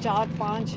4-5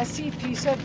80%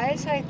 ISI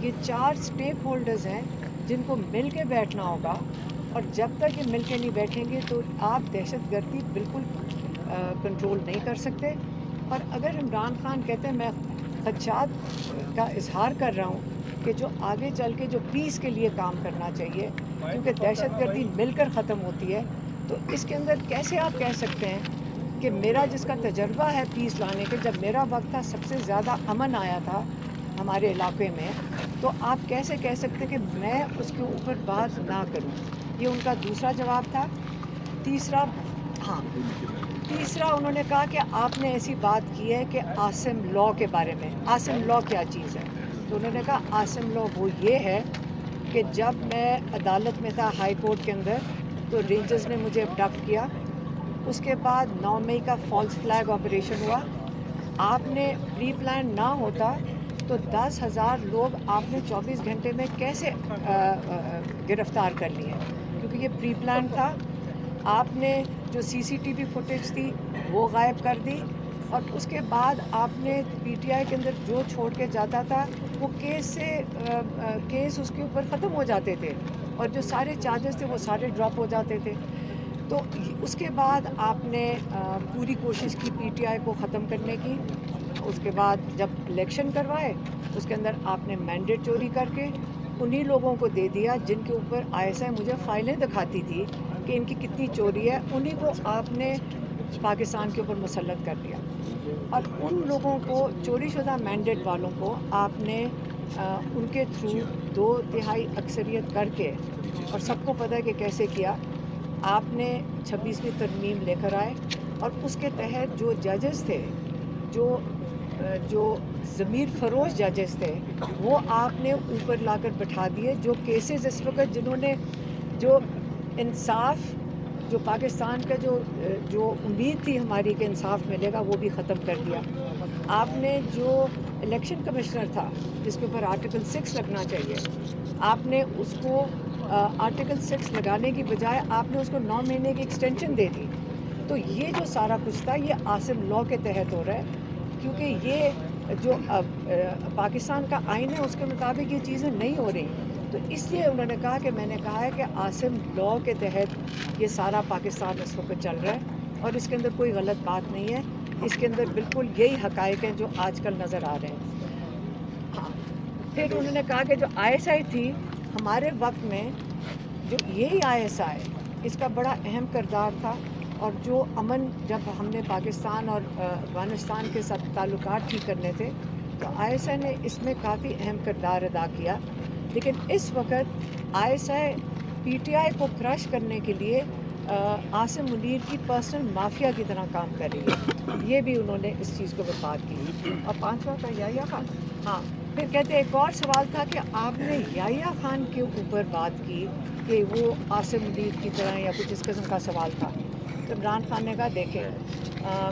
یہ 4 stake holders ہیں جن کو مل کے بیٹھنا ہوگا، اور جب تک یہ مل کے نہیں بیٹھیں گے تو آپ دہشت گردی بالکل کنٹرول نہیں کر سکتے۔ اور اگر عمران خان کہتے ہیں میں خدشات کا اظہار کر رہا ہوں کہ جو آگے چل کے جو پیس کے لیے کام کرنا چاہیے، کیونکہ دہشت گردی مل کر ختم ہوتی ہے، تو اس کے اندر کیسے آپ کہہ سکتے ہیں کہ میرا جس کا تجربہ ہے پیس لانے کے، جب میرا وقت تھا سب سے زیادہ امن آیا تھا ہمارے علاقے میں، تو آپ کیسے کہہ سکتے کہ میں اس کے اوپر بات نہ کروں؟ یہ ان کا دوسرا جواب تھا۔ تیسرا ہاں تیسرا انہوں نے کہا کہ آپ نے ایسی بات کی ہے کہ عاصم لاء کے بارے میں، عاصم لاء کیا چیز ہے؟ تو انہوں نے کہا عاصم لاء وہ یہ ہے کہ جب میں عدالت میں تھا ہائی کورٹ کے اندر تو رینجرز نے مجھے ابڈکٹ کیا، اس کے بعد 9 مئی کا فالس فلیگ آپریشن ہوا، آپ نے پری پلان نہ ہوتا تو 10,000 لوگ آپ نے 24 گھنٹے میں کیسے گرفتار کر لیے، کیونکہ یہ پری پلان تھا۔ آپ نے جو سی سی ٹی وی فوٹیج تھی وہ غائب کر دی، اور اس کے بعد آپ نے پی ٹی آئی کے اندر جو چھوڑ کے جاتا تھا وہ کیس اس کے اوپر ختم ہو جاتے تھے، اور جو سارے چارجز تھے وہ سارے ڈراپ ہو جاتے تھے۔ تو اس کے بعد آپ نے پوری کوشش کی پی ٹی آئی کو ختم کرنے کی۔ اس کے بعد جب الیکشن کروائے اس کے اندر آپ نے مینڈیٹ چوری کر کے انہی لوگوں کو دے دیا جن کے اوپر آئی ایس آئی مجھے فائلیں دکھاتی تھی کہ ان کی کتنی چوری ہے، انہی کو آپ نے پاکستان کے اوپر مسلط کر دیا، اور ان لوگوں کو چوری شدہ مینڈیٹ والوں کو آپ نے ان کے تھرو 2/3 اکثریت کر کے، اور سب کو پتہ ہے کہ کیسے کیا، آپ نے 26ویں ترمیم لے کر آئے، اور اس کے تحت جو ججز تھے، جو ضمیر فروش ججز تھے، وہ آپ نے اوپر لا کر بٹھا دیے، جو کیسز اس وقت جنہوں نے جو انصاف، جو پاکستان کا جو امید تھی ہماری کہ انصاف ملے گا، وہ بھی ختم کر دیا۔ آپ نے جو الیکشن کمشنر تھا جس کے اوپر آرٹیکل 6 لگنا چاہیے، آپ نے اس کو آرٹیکل 6 لگانے کی بجائے آپ نے اس کو 9 مہینے کی ایکسٹینشن دے دی۔ تو یہ جو سارا کچھ تھا یہ عاصم لاء کے تحت ہو رہا ہے، کیونکہ یہ جو پاکستان کا آئین ہے اس کے مطابق یہ چیزیں نہیں ہو رہی، تو اس لیے انہوں نے کہا کہ میں نے کہا ہے کہ عاصم لاء کے تحت یہ سارا پاکستان اس وقت چل رہا ہے، اور اس کے اندر کوئی غلط بات نہیں ہے، اس کے اندر بالکل یہی حقائق ہیں جو آج کل نظر آ رہے ہیں۔ ہاں پھر انہوں نے کہا کہ جو آئی ایس آئی تھی ہمارے وقت میں، جو یہی آئی ایس آئی اس کا بڑا اہم کردار تھا، اور جو امن جب ہم نے پاکستان اور افغانستان کے ساتھ تعلقات ٹھیک کرنے تھے تو آئی ایس آئی نے اس میں کافی اہم کردار ادا کیا، لیکن اس وقت I S I P T I کو کرش کرنے کے لیے عاصم منیر کی پرسنل مافیا کی طرح کام کر رہی ہے، یہ بھی انہوں نے اس چیز کو برباد کی۔ اور پانچواں تھا یحییٰ خان۔ ہاں پھر کہتے ایک اور سوال تھا کہ آپ نے یحییٰ خان کے اوپر بات کی کہ وہ عاصم منیر کی طرح یا کچھ اس قسم کا سوال تھا، تو عمران خان نے کہا دیکھیں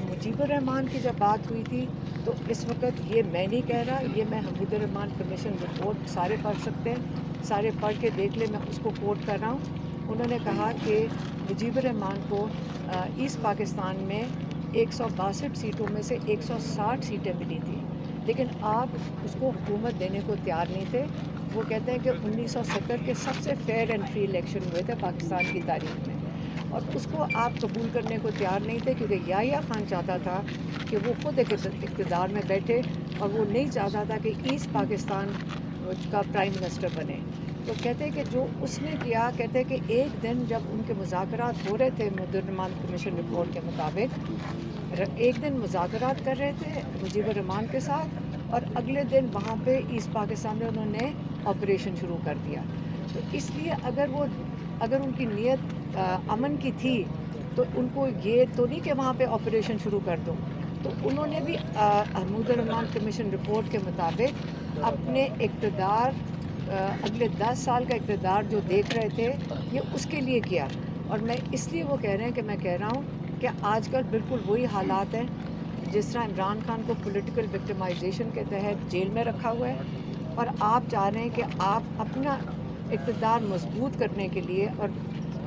مجیب الرحمان کی جب بات ہوئی تھی تو اس وقت یہ میں نہیں کہہ رہا، یہ میں حمید الرحمان کمیشن رپورٹ سارے پڑھ سکتے ہیں، سارے پڑھ کے دیکھ لیں، میں اس کو کوٹ کر رہا ہوں۔ انہوں نے کہا کہ مجیب الرحمان کو ایسٹ پاکستان میں 162 سیٹوں میں سے 160 سیٹیں ملی تھیں، لیکن آپ اس کو حکومت دینے کو تیار نہیں تھے۔ وہ کہتے ہیں کہ 1970 کے سب سے فیئر اینڈ فری الیکشن ہوئے تھے پاکستان کی تاریخ میں، اور اس کو آپ قبول کرنے کو تیار نہیں تھے، کیونکہ یحییٰ خان چاہتا تھا کہ وہ خود اقتدار میں بیٹھے، اور وہ نہیں چاہتا تھا کہ ایسٹ پاکستان کا پرائم منسٹر بنے۔ تو کہتے ہیں کہ جو اس نے کیا، کہتے ہیں کہ ایک دن جب ان کے مذاکرات ہو رہے تھے حمید الرحمان کمیشن رپورٹ کے مطابق، ایک دن مذاکرات کر رہے تھے مجیب الرحمان کے ساتھ، اور اگلے دن وہاں پہ ایسٹ پاکستان میں انہوں نے آپریشن شروع کر دیا۔ تو اس لیے اگر ان کی نیت امن کی تھی تو ان کو یہ تو نہیں کہ وہاں پہ آپریشن شروع کر دو، تو انہوں نے بھی حمید الرحمان کمیشن رپورٹ کے مطابق اپنے اقتدار، اگلے 10 سال کا اقتدار جو دیکھ رہے تھے یہ اس کے لیے کیا۔ اور میں اس لیے وہ کہہ رہے ہیں کہ میں کہہ رہا ہوں کہ آج کل بالکل وہی حالات ہیں، جس طرح عمران خان کو پولیٹیکل وکٹمائزیشن کے تحت جیل میں رکھا ہوا ہے، اور آپ چاہ رہے ہیں کہ آپ اپنا اقتدار مضبوط کرنے کے لیے اور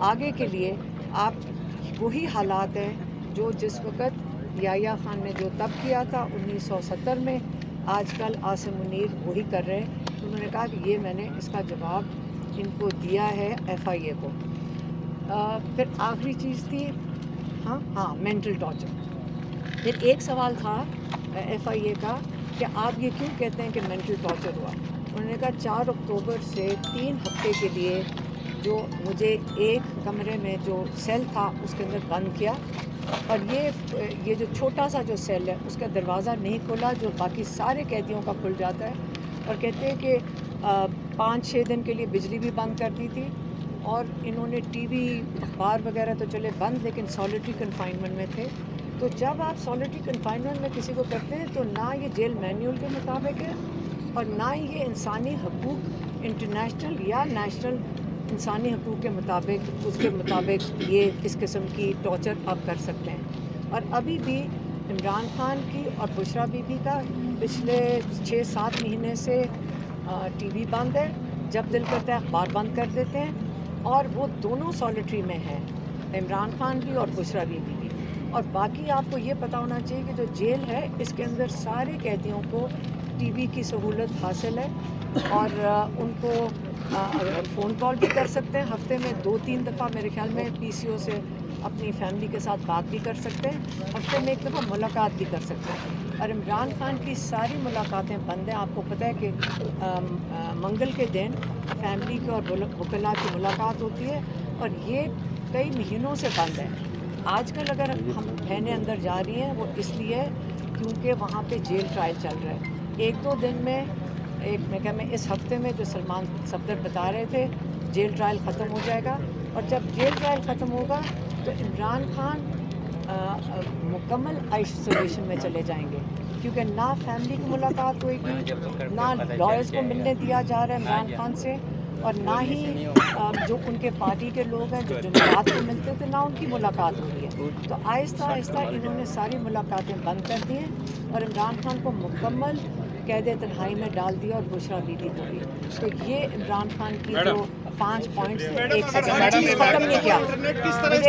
آگے کے لیے آپ وہی حالات ہیں جو جس وقت یحییٰ خان نے جو تب کیا تھا 1970 میں، آج کل عاصم منیر وہی کر رہے ہیں۔ انہوں نے کہا کہ یہ میں نے اس کا جواب ان کو دیا ہے FIA کو. پھر آخری چیز تھی ہاں مینٹل ٹارچر. پھر ایک سوال تھا FIA کا کہ آپ یہ کیوں کہتے ہیں کہ مینٹل ٹارچر ہوا. انہوں نے کہا 4 اکتوبر سے 3 ہفتے کے لیے جو مجھے ایک کمرے میں جو سیل تھا اس کے اندر بند کیا, اور یہ جو چھوٹا سا جو سیل ہے اس کا دروازہ نہیں کھولا جو باقی سارے قیدیوں کا کھل جاتا ہے, اور کہتے ہیں کہ 5-6 دن کے لیے بجلی بھی بند کر دی تھی, اور انہوں نے ٹی وی اخبار وغیرہ تو چلے بند, لیکن سالیٹری کنفائنمنٹ میں تھے. تو جب آپ سالیٹری کنفائنمنٹ میں کسی کو کرتے ہیں تو نہ یہ جیل مینیول کے مطابق ہے اور نہ ہی یہ انسانی حقوق انٹرنیشنل یا نیشنل انسانی حقوق کے مطابق اس کے مطابق یہ اس قسم کی ٹارچر آپ کر سکتے ہیں. اور ابھی بھی عمران خان کی اور بشرا بی بی کا پچھلے 6-7 مہینے سے ٹی وی بند ہے, جب دل کرتا ہے اخبار بند کر دیتے ہیں, اور وہ دونوں سالیٹری میں ہیں, عمران خان بھی اور بشرا بی بی بھی. اور باقی آپ کو یہ پتہ ہونا چاہیے کہ جو جیل ہے اس کے اندر سارے قیدیوں کو ٹی وی کی سہولت حاصل ہے, اور ان کو فون کال بھی کر سکتے ہیں, ہفتے میں 2-3 دفعہ میرے خیال میں PCO سے اپنی فیملی کے ساتھ بات بھی کر سکتے ہیں, ہفتے میں 1 دفعہ ملاقات بھی کر سکتے ہیں. اور عمران خان کی ساری ملاقاتیں بند ہیں. آپ کو پتہ ہے کہ منگل کے دن فیملی کے اور وکلاء کی ملاقات ہوتی ہے, اور یہ کئی مہینوں سے بند ہے. آج کل اگر ہم بہنیں اندر جا رہی ہیں وہ اس لیے کیونکہ وہاں پہ جیل ٹرائل چل رہا ہے. 1-2 دن میں میں اس ہفتے میں جو سلمان صفدر بتا رہے تھے جیل ٹرائل ختم ہو جائے گا, اور جب جیل ٹرائل ختم ہوگا تو عمران خان مکمل آئسولیشن میں چلے جائیں گے, کیونکہ نہ فیملی کی ملاقات ہوئے گی, نہ لائرز کو ملنے دیا جا رہا ہے عمران خان سے, اور نہ ہی جو ان کے پارٹی کے لوگ ہیں جو جمعرات کو ملتے تھے نہ ان کی ملاقات ہو رہی ہے. تو آہستہ آہستہ انہوں نے ساری ملاقاتیں بند کر دی ہیں, اور عمران خان کو مکمل قید تنہائی میں ڈال دیا, اور بشرا بی بی کو بھی. تو یہ عمران خان کی جو 5 پوائنٹس تھے. ایک سیکنڈ ختم نہیں کیا مجھے